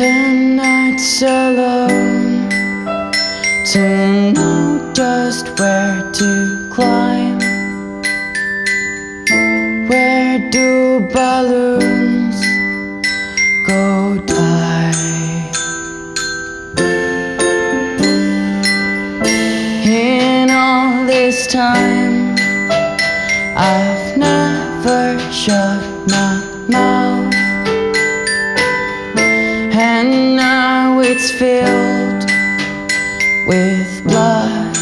10 nights alone to know just where to climb. Where do balloons go die? In all this time I've never shut my mouth, and now it's filled with blood.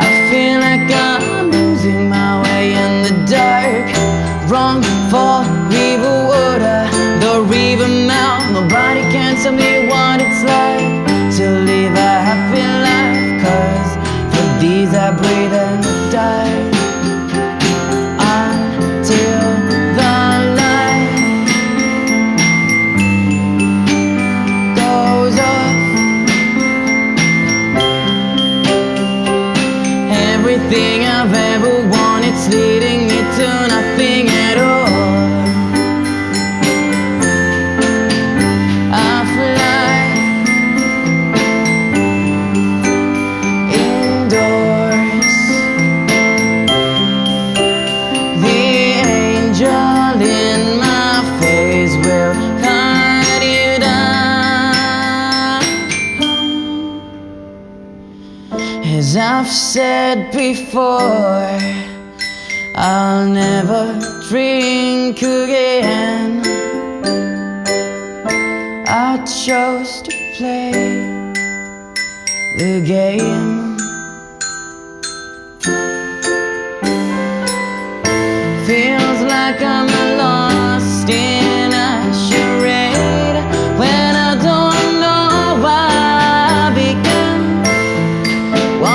I feel like I'm losing my way in the dark, wrong for river water, the river mouth. Nobody can tell me what it's like to live a happy life, 'cause for these I breathe and die until the light goes off. Everything I've ever wanted's leading me to nothing at all. I fly indoors. The angel in my face will cut you down. As I've said before, I'll never drink again. I chose to play the game. Feels like I'm lost in a charade when I don't know why I began.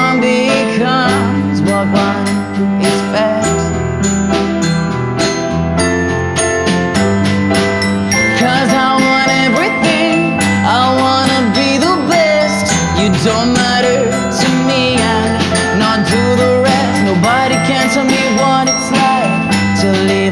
One becomes what one is fed. 'Cause I want everything, I wanna be the best. You don't matter to me and not do the rest. Nobody can tell me what it's like to live